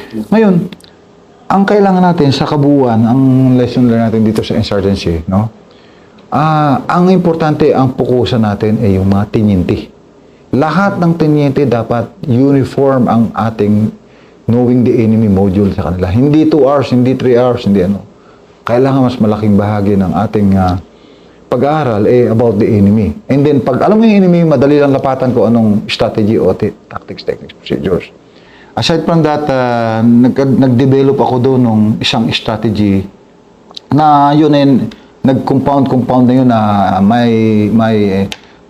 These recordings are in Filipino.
Ngayon, ang kailangan natin sa kabuuan, ang lesson learned natin dito sa insurgency, no? Ang importante, ang pukusan natin ay yung mga tiniente. Lahat ng tiniente dapat uniform ang ating knowing the enemy module sa kanila. Hindi 2 hours, hindi 3 hours, hindi ano. Kailangan mas malaking bahagi ng ating pag-aaral about the enemy. And then, pag alam mo yung enemy, madali lang lapatan ko anong strategy o tactics, techniques, procedures. Aside from that, nag-develop ako doon ng isang strategy na yun ay nag-compound na yun na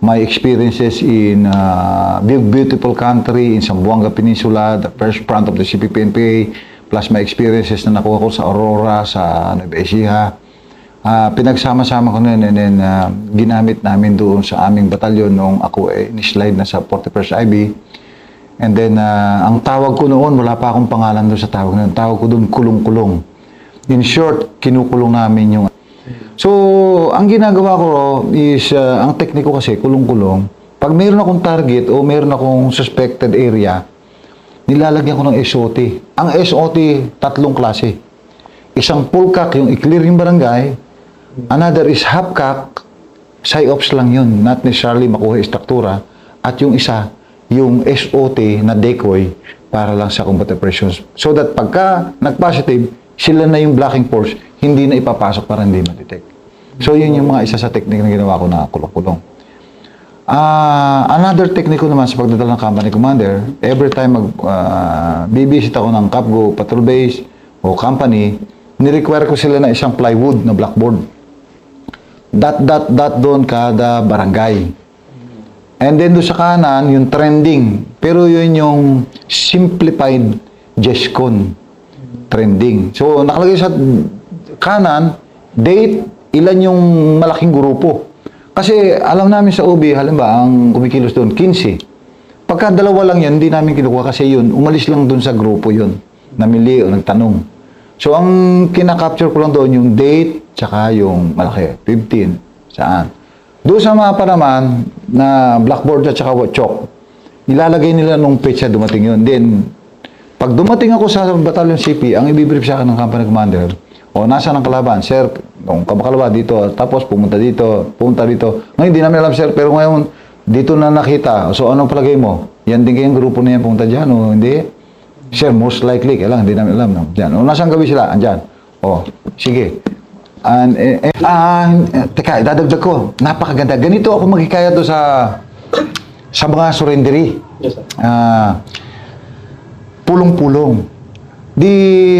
my experiences in beautiful country in Zamboanga Peninsula, the first front of the CPP-NPA, plus my experiences na nakuha ko sa Aurora, sa Nueva Ecija. Pinagsama-sama ko nun and then ginamit namin doon sa aming batalyon nung ako ni-slide na sa 41st IB. And then, ang tawag ko noon, wala pa akong pangalan doon sa tawag noon. Tawag ko doon, kulong-kulong. In short, kinukulong namin yung... So, ang ginagawa ko is, ang tekniko kasi, kulong-kulong. Pag mayroon akong target o mayroon akong suspected area, nilalagyan ko ng SOT. Ang SOT, tatlong klase. Isang full cock, yung i-clear yung barangay. Another is half cock, PSYOPs lang yun, not necessarily makuha istruktura. At yung isa, yung SOT na decoy para lang sa combat operations. So that pagka nag-positive, sila na yung blocking force, hindi na ipapasok para hindi ma-detect. So yun yung mga isa sa technique na ginawa ko na kulong-kulong. Another technique ko naman sa pagdadala ng company commander, every time bibisit ako ng CAPGO, patrol base, o company, ni-require ko sila na isang plywood na blackboard. Dot doon kada barangay. And then doon sa kanan, yung trending. Pero yun yung simplified GESCON trending. So, nakalagay sa kanan, date, ilan yung malaking grupo. Kasi alam namin sa UB, halimbawa, ang kumikilos doon, 15. Pagka dalawa lang yan, hindi namin kinukuha kasi yun, umalis lang doon sa grupo yun. Namili o nagtanong. So, ang kinakapture ko lang doon, yung date, tsaka yung malaki, 15. Saan? Doon sa mapa naman, na blackboard at saka chalk, nilalagay nila nung petsa dumating yun. Then, pag dumating ako sa battalion CP, ang ibibrief sa akin ng company commander, o nasa ng kalaban, sir, kung kabakalawa dito, tapos pumunta dito. Ngayon, hindi namin alam, sir, pero ngayon, dito na nakita. So, anong palagay mo? Yan din kayong grupo na yan pumunta dyan, o hindi? Sir, most likely, kailangan, hindi namin alam. No? Dyan. O, nasaan gabi sila? Andyan. O, sige. Teka, dadagdag ko. Napakaganda. Ganito ako magkikaya doon sa mga surrendery. Yes, sir. Pulong-pulong. Di,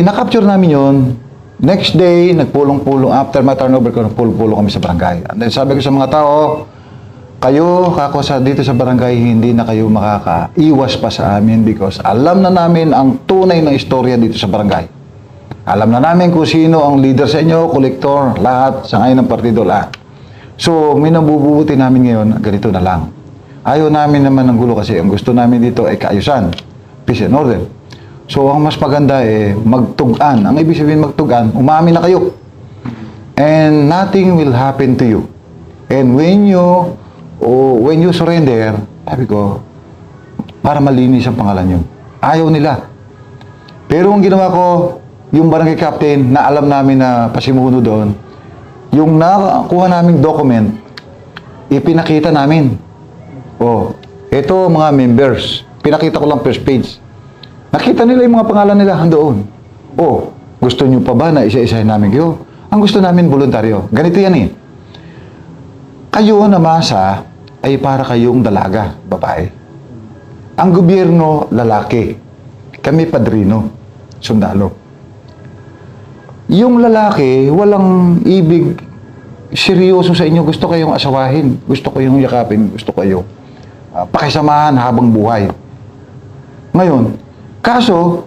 na-capture namin yun. Next day, nagpulong-pulong. After my turnover ko, nagpulong-pulong kami sa barangay. And then sabi ko sa mga tao, kayo, dito sa barangay, hindi na kayo makakaiwas pa sa amin because alam na namin ang tunay na istorya dito sa barangay. Alam na namin kung sino ang leader sa inyo, kolektor, lahat, sangayon ng partido, lahat. So, may nabubuti namin ngayon, ganito na lang. Ayaw namin naman ng gulo kasi ang gusto namin dito ay kaayusan, peace and order. So, ang mas maganda magtugan. Ang ibig sabihin magtugan, umamin na kayo. And nothing will happen to you. And when you surrender, sabi ko, para malinis ang pangalan nyo. Ayaw nila. Pero ang ginawa ko, yung barangay captain na alam namin na pasimuno doon, yung nakuha naming document, ipinakita namin. Ito mga members. Pinakita ko lang first page. Nakita nila yung mga pangalan nila doon. Gusto nyo pa ba na isa-isahin namin kayo? Ang gusto namin voluntaryo. Ganito yan Kayo na masa ay para kayong dalaga, babae. Ang gobyerno, lalaki. Kami padrino, sundalo. Yung lalaki, walang ibig seryoso sa inyo. Gusto kayong asawahin. Gusto kayong yakapin. Gusto kayo pakisamahan habang buhay. Ngayon, kaso,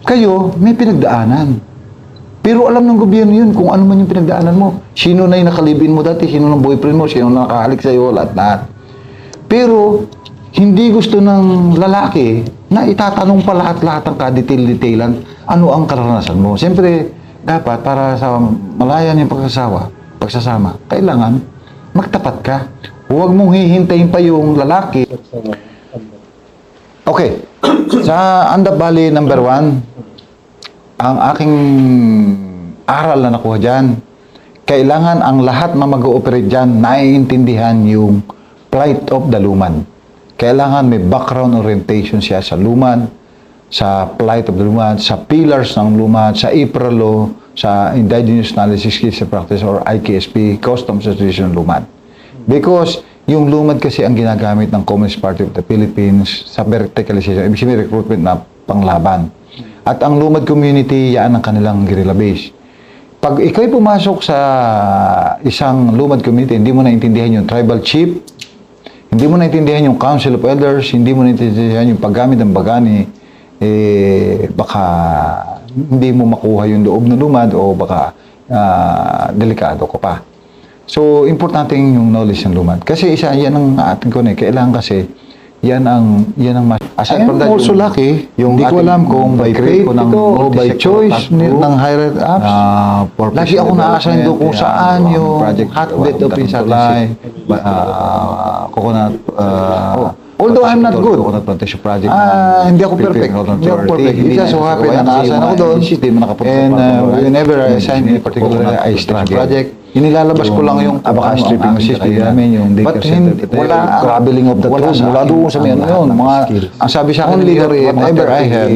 kayo may pinagdaanan. Pero alam ng gobyerno yun kung ano man yung pinagdaanan mo. Sino na yung nakalibin mo dati, sino ng boyfriend mo, sino na nakahalik sa'yo, lahat-lahat. Pero, hindi gusto ng lalaki na itatanong pa lahat-lahat ang kadetail-detailan ano ang karanasan mo. Siyempre, dapat para sa malayan yung pagsasama, kailangan magtapat ka. Huwag mong hihintayin pa yung lalaki. Okay. Sa Andap Valley number 1, ang aking aral na nakuha dyan, kailangan ang lahat na mag-ooperate dyan, naiintindihan yung plight of the lumad. Kailangan may background orientation siya sa lumad, sa plight of the lumad, sa pillars ng lumad, sa IPRA law, sa Indigenous Knowledge Skills and Practice or IKSP, Customs Association Lumad. Because yung lumad kasi ang ginagamit ng Communist Party of the Philippines sa verticalization, ibig sabihin recruitment na panglaban. At ang lumad community, yan ang kanilang guerrilla base. Pag ikaw'y pumasok sa isang lumad community, hindi mo naintindihan yung tribal chief, hindi mo naintindihan yung council of elders, hindi mo naintindihan yung paggamit ng bagani, baka hindi mo makuha yung loob ng lumad o baka delikado ko pa. So, importante yung knowledge ng lumad. Kasi isa, yan ang ating connect. Kailangan kasi, yan ang mas... Aside from that, also lucky, hindi ko alam kung by faith o by choice ng higher ups. Lagi ako na-assign doon kung saan yung hotbed of Pisalay, coconut, although I'm not good, coconut plantation project. Hindi ako perfect. Hindi ako perfect. It just so happen na na-assign ako doon. And whenever I assign any particular project, inilalabas ko lang yung baka stripping system namin yung but wala traveling of the truth mula doon sa mga yun mga ang sabi sa akin leader whatever I have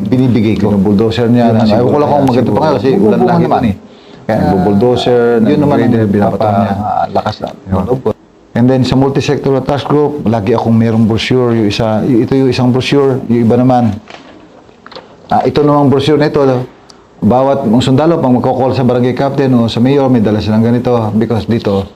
binibigay ko ng bulldozer niya ayaw ko lang kung maganda pa nga kasi ulan lang naman kaya bulldozer yun naman ang binapatan niya lakas lang and then sa multi-sectoral task group lagi akong merong brochure yung isa ito yung isang brochure yung iba naman ito namang brochure na ito bawat mga sundalo, pag magkakall sa barangay captain o sa mayor, may dala silang ganito. Because dito,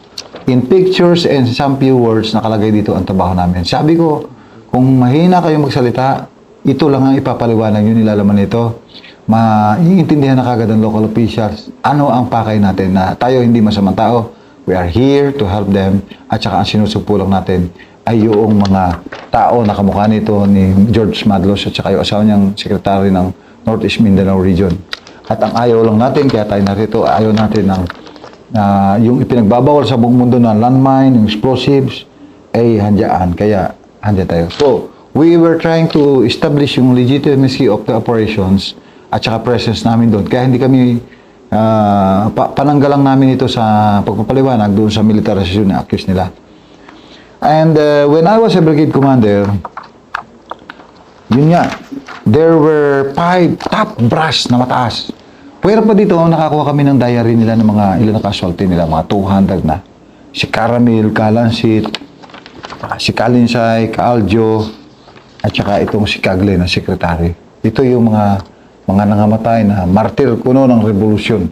in pictures and some few words, nakalagay dito ang trabaho namin. Sabi ko, kung mahina kayong magsalita, ito lang ang ipapaliwanag yun, nilalaman nito. Maiintindihan na kagad ng local officials. Ano ang pakay natin na tayo hindi masamang tao. We are here to help them. At saka ang sinusupulong natin ay yung mga tao na kamukha nito ni George Madlos at saka yung asawa niyang sekretary ng Northeast Mindanao Region. At ang ayaw lang natin, kaya tayo narito, ayaw natin ng yung ipinagbabawal sa buong mundo na landmine, yung explosives, ay handiyaan. Kaya handya tayo. So, we were trying to establish yung legitimacy of the operations at saka presence namin doon. Kaya hindi kami, pananggalang namin ito sa pagpapaliwanag doon sa militarization na accused nila. And when I was a brigade commander, yun nga, there were 5 top brass na mataas. Pero pa dito, nakakuha kami ng diary nila ng mga ilan na casualty nila, mga 200 na. Si Caramel, Kalansit, si Kalinsay, Kaaljo, at saka itong si Kagle na sekretary. Ito yung mga nangamatay na martir kuno ng revolusyon.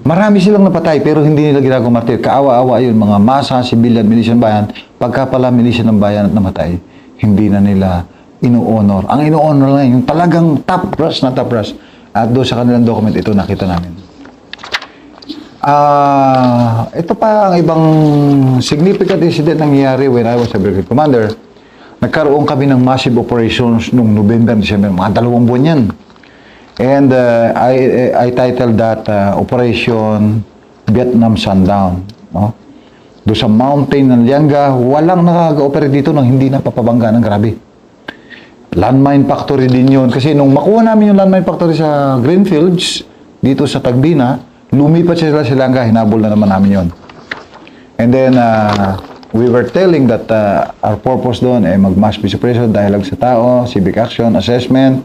Marami silang napatay pero hindi nila ginagawa martir. Kaawa-awa yun, mga masa, civilian, militia ng bayan. Pagka pala militia ng bayan at namatay, hindi na nila ino-honor. Ang ino-honor lang yung talagang top brass na top brass. At doon sa kanilang document, ito nakita namin. Ito pa ang ibang significant incident nangyayari when I was a brigade commander. Nagkaroon kami ng massive operations noong November, December, mga 2 buwan yan. And I titled that Operation Vietnam Sundown. No? Doon sa mountain ng Lianga, walang nakaka-operate dito nang hindi napapabangga ng grabe. Landmine factory din yun. Kasi nung makuha namin yung landmine factory sa Greenfields, dito sa Tagbina, lumipat sila sa Lianga, hinabol na naman namin yun. And then, we were telling that our purpose doon ay mag-mass peace operation, dialogue sa tao, civic action, assessment.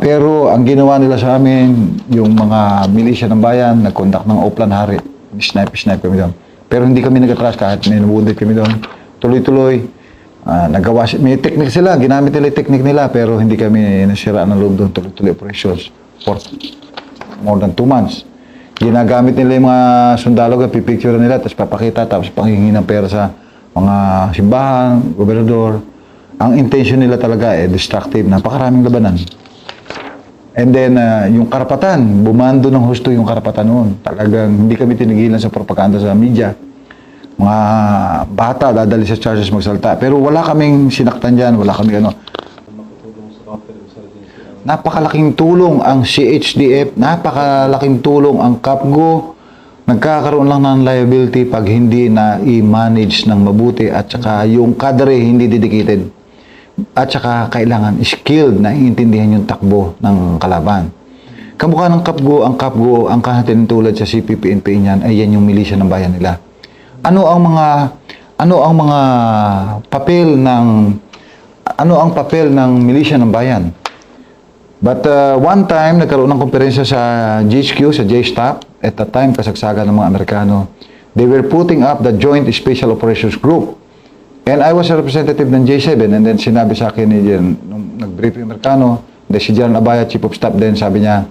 Pero ang ginawa nila sa amin, yung mga militia ng bayan, nag-conduct ng Oplan Hari. Snipe kami doon. Pero hindi kami nag-atras kahit may nabundit kami doon. Tuloy-tuloy. Nagawa, may technique sila, ginamit nila yung technique nila, pero hindi kami nasira ng loob doon, tuloy-tuloy operations for more than 2 months. Ginagamit nila yung mga sundalo, pipicture nila, tapos papakita, tapos panghingi ng pera sa mga simbahan, gobernador. Ang intention nila talaga destructive, napakaraming labanan. And then, yung karapatan, bumando ng husto yung karapatan noon. Talagang hindi kami tinigilan sa propaganda sa media. Mga bata, dadali sa charges magsalta. Pero wala kaming sinaktan dyan, wala kaming ano. Napakalaking tulong ang CHDF, napakalaking tulong ang CAPGO. Nagkakaroon lang ng liability pag hindi na i-manage ng mabuti at saka yung cadre hindi dedicated. at saka kailangan skilled na iintindihan yung takbo ng kalaban. Kamukha ng Kapgo, ang kahatinutulad sa CPP-NPA niyan ay yan yung milisya ng bayan nila. Ano ang mga papel ng milisya ng bayan? But one time, nagkaroon ng komperensya sa GHQ, sa J-Stop. At that time, kasagsagan ng mga Amerikano. They were putting up the Joint Special Operations Group. And I was a representative ng J7. And then sinabi sa akin, nung nag-brief yung Amerikano, si General Abaya, Chief of Staff din, sabi niya,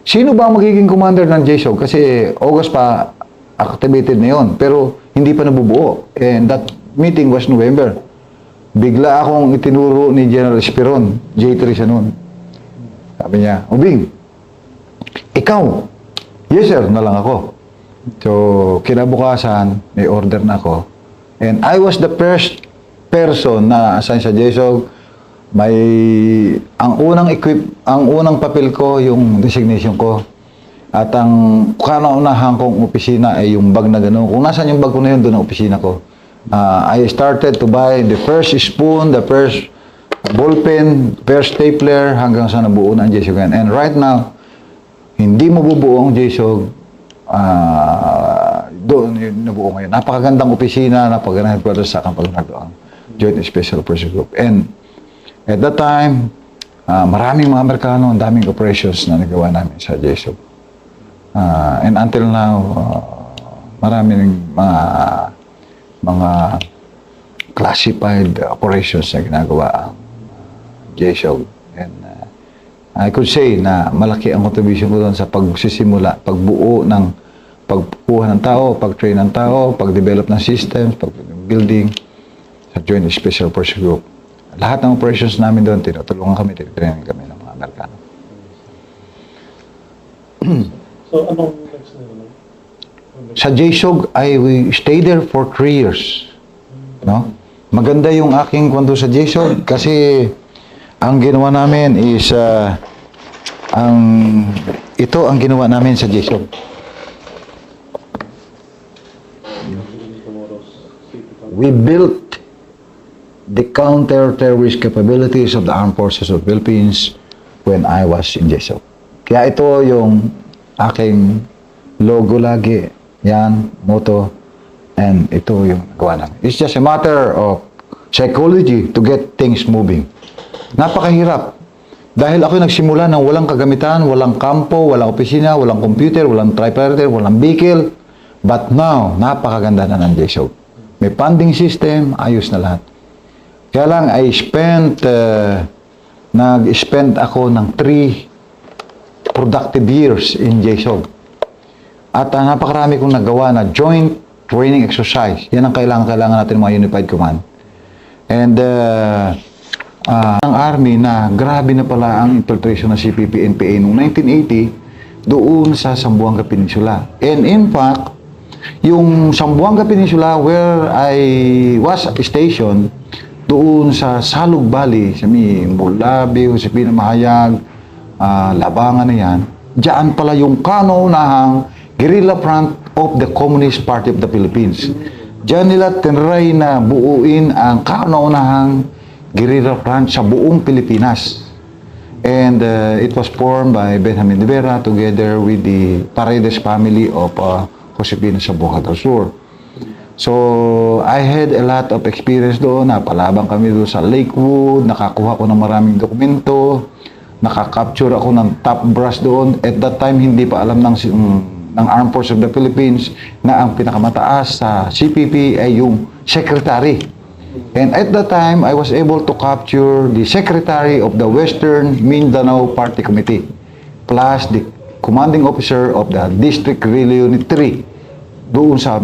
sino ba ang magiging commander ng JSOG? Kasi August pa activated na yun. Pero hindi pa nabubuo. And that meeting was November. Bigla akong itinuro ni General Esperon, J3 siya noon. Sabi niya, Ubing, ikaw, yes sir, na lang ako. So, kinabukasan, may order na ako. And I was the first person na assign sa JSOG. Ang unang papel ko, yung designation ko. At ang kanaunahan kong opisina ay yung bag na gano'n. Kung nasan yung bag ko na yun, doon ang opisina ko. I started to buy the first spoon, the first ballpen, first stapler, hanggang sa nabuo na ang JSOG. And right now, hindi mabubuo ang JSOG. Doon yung nabuo ngayon. Napakagandang opisina, napakagandang headquarters sa Kampalunag ang Joint Special Operations Group. And at that time, maraming mga Amerikano, ang daming operations na nagawa namin sa JSOG. And until now, maraming mga classified operations na ginagawa ang JSOG. And I could say na malaki ang contribution ko doon sa pagsisimula, pagbuo ng pagkuha ng tao, pag-train ng tao, pag-develop ng systems, pag-building sa Joint Special Operations Group. Lahat ng operations namin doon, tinutulungan kami, tinitraining kami ng mga Amerikano. So, anong next na yun? Sa JSOG, we stayed there for 3 years. No? Maganda yung aking kwento sa JSOG kasi ang ginawa namin is ito ang ginawa namin sa JSOG. We built the counter-terrorist capabilities of the Armed Forces of the Philippines when I was in JSOG. Kaya ito yung aking logo lagi. Yan, motto. And ito yung gawa namin. It's just a matter of psychology to get things moving. Napakahirap. Dahil ako nagsimula ng walang kagamitan, walang kampo, walang opisina, walang computer, walang typewriter, walang vehicle. But now, napakaganda na ng JSOG. May funding system, ayos na lahat. Kaya lang, nag-spend ako ng 3 productive years in JSOG. At napakarami kong nagawa na joint training exercise. Yan ang kailangan natin mga Unified Command. And ang Army na grabe na pala ang infiltration ng CPP-NPA noong 1980 doon sa Zamboanga Peninsula. And in fact, yung Zamboanga Peninsula where I was stationed, doon sa Salug Valley, sa Mulabi, Josepina Mahayag, Labangan na yan, diyan pala yung kauna-unahang guerrilla front of the Communist Party of the Philippines. Diyan nila tinry na buuin ang kauna-unahang guerrilla front sa buong Pilipinas. And it was formed by Benjamin de Vera together with the Paredes family of Josepina sa Bocas del Sur. So, I had a lot of experience doon. Napalabang kami doon sa Lakewood, nakakuha ko ng maraming dokumento, nakakapture ako ng top brass doon. At that time, hindi pa alam ng Armed Forces of the Philippines na ang pinakamataas sa CPP ay yung secretary. And at that time, I was able to capture the secretary of the Western Mindanao Party Committee plus the commanding officer of the District Relay Unit 3 doon sa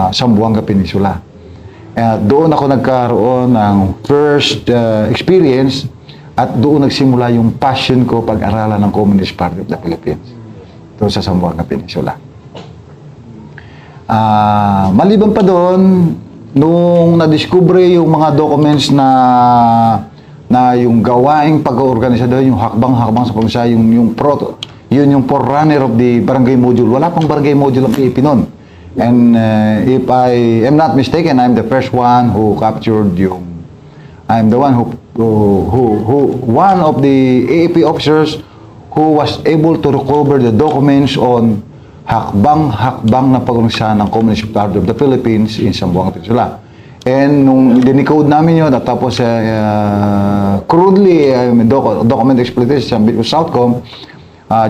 Zamboanga Peninsula. Doon ako nagkaroon ng first experience at doon nagsimula yung passion ko pag-aralan ng Communist Party of the Philippines doon sa Zamboanga Peninsula. Maliban pa doon, nung na-discover yung mga documents na yung gawaing pag-organisa doon, yung hakbang-hakbang sa pagsa, yung forerunner of the barangay module. Wala pang barangay module ang PAP noon. And if I am not mistaken, I'm the first one who captured I'm the one who one of the AAP officers who was able to recover the documents on hakbang na pag-umisa ng Communist Party of the Philippines in Zamboanga Peninsula. And nung dinicode namin yun, at tapos crudely document exploitation with Southcom,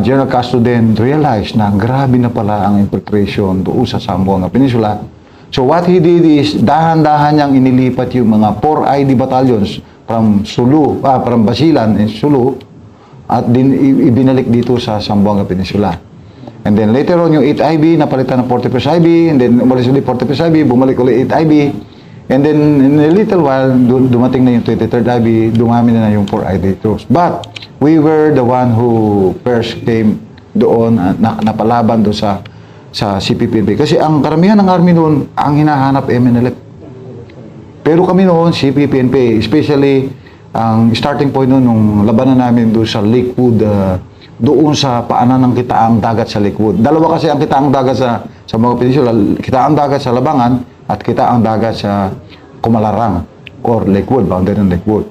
General Castro then realized na grabe na pala ang infiltration doon sa Zamboanga Peninsula. So what he did is dahan-dahan niyang inilipat yung mga 4 ID battalions from from Basilan and Sulu at din ibinalik dito sa Zamboanga Peninsula. And then later on yung 8 IB napalitan ng 41st IB, and then umalis ulit 41st IB, bumalik ulit 8 IB. And then in a little while dumating na yung 23rd IB, dumami na yung 4 ID troops. But we were the one who first came doon napalaban doon sa CPPNP. Kasi ang karamihan ng army noon, ang hinahanap MNLF. Pero kami noon, CPPNP, especially ang starting point noon, nung labanan namin doon sa Lakewood, doon sa paanan ng Kitaang Dagat sa Lakewood. Dalawa kasi ang Kitaang Dagat sa mga peninsula, Kitaang Dagat sa Labangan at Kitaang Dagat sa Kumalarang or Lakewood, boundary ng Lakewood.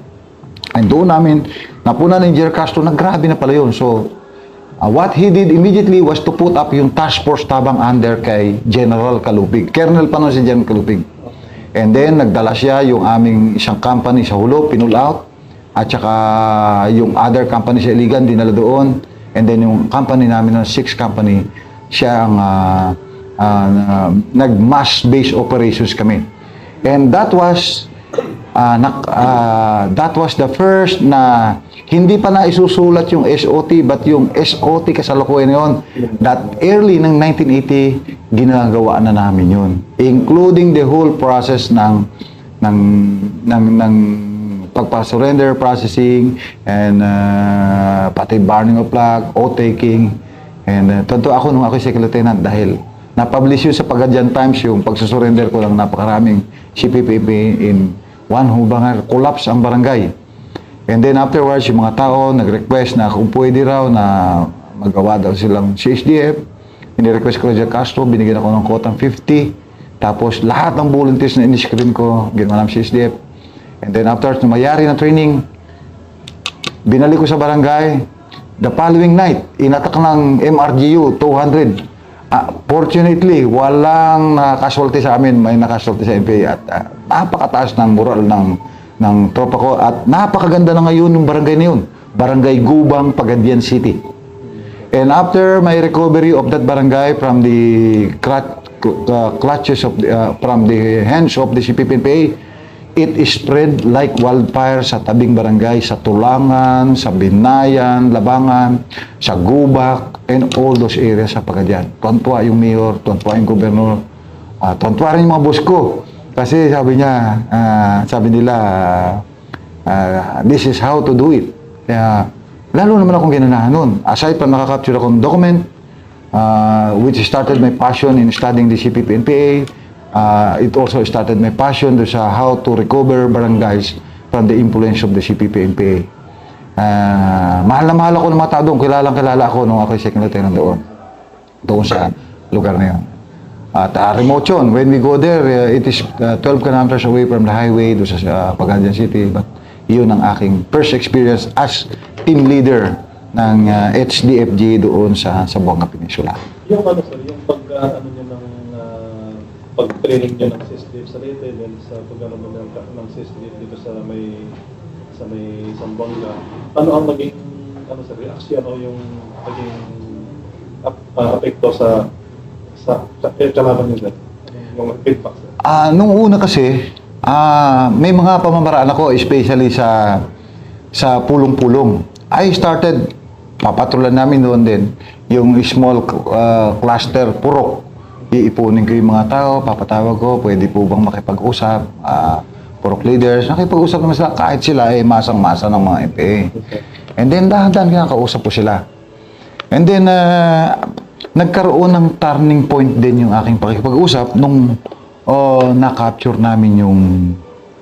And doon namin, napuna ni General Castro na grabe na pala yun. So, what he did immediately was to put up yung task force tabang under kay General Kalupig. Colonel pa nun si General Kalupig. And then, nagdala siya yung aming isang company sa Hulo, pinull out. At saka yung other company sa Iligan, dinala doon. And then yung company namin, ng 6 company, siya ang nag-mass base operations kami. And that was the first na hindi pa na isusulat yung SOT, but yung SOT kasalukuyan yon, that early ng 1980 ginagawa na namin yun, including the whole process ng pagpa-surrender processing and pati burning of flag, oath-taking. And tunto ako nung ako second lieutenant dahil na-publish yun sa Pagadian Times yung pagsusurrender ko lang napakaraming CPPP in one hubangar, collapse ang barangay. And then afterwards, yung mga tao nag-request na kung pwede raw na magawa daw silang CSDF. Ini-request ko na Castro, binigyan ako ng quota 50. Tapos lahat ng volunteers na in-screen ko, ginawa ng CSDF. And then afterwards, nung mayari ng training, binalik ko sa barangay. The following night, inatak ng MRGU 200. Fortunately, walang casualty sa amin, may na-casualty sa NPA at napakataas ng moral ng tropa ko at napakaganda na ngayon yung barangay na yun. Barangay Gubang, Pagadian City. And after my recovery of that barangay from the clutches of from the hands of the CPPNPA, it is spread like wildfire sa tabing barangay, sa Tulangan, sa Binayan, Labangan, sa Gubac, and all those areas sa Pagadian. Tuwan-tuwa yung mayor, tuwan-tuwa yung gobernador, tuwan-tuwa rin yung mga boss ko. Kasi sabi nila, this is how to do it. Kaya, lalo naman akong ginanahan nun. Aside from nakakapture akong document, which started my passion in studying the CPP-NPA, it also started my passion sa how to recover barangays from the influence of the CPP-NPA. Mahal na mahal ako ng mga tao doon. Kilala ako nung ako second lieutenant doon sa lugar na yun. At remote yun. When we go there, it is 12 kilometers away from the highway doon sa Pagadian City. But yun ang aking first experience as team leader ng HDFG doon sa Zamboanga Peninsula. Yung sir, yung pag-training nyo ng CSDF sa Leyte, then sa pag-ano ng CSDF dito sa may Zamboanga, ano ang naging reaksyon o yung naging apekto sa kalaban nila? Yung feedback, sir? Nung una kasi, may mga pamamaraan ako, especially sa pulong-pulong. I started, papatulan namin doon din, yung small cluster purok. Iipunin ko yung mga tao, papatawag ko, pwede po bang makipag-usap, purok leaders, nakipag-usap naman sila, kahit sila ay masang-masa ng mga MPA. And then, dahan-dahan kinakausap ko sila. And then, nagkaroon ng turning point din yung aking pakikipag-usap nung na-capture namin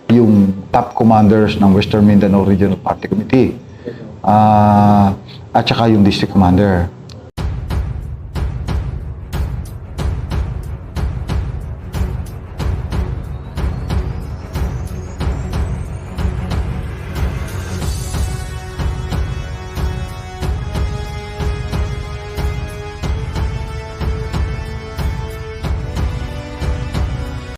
yung top commanders ng Western Mindanao Regional Party Committee at saka yung district commander.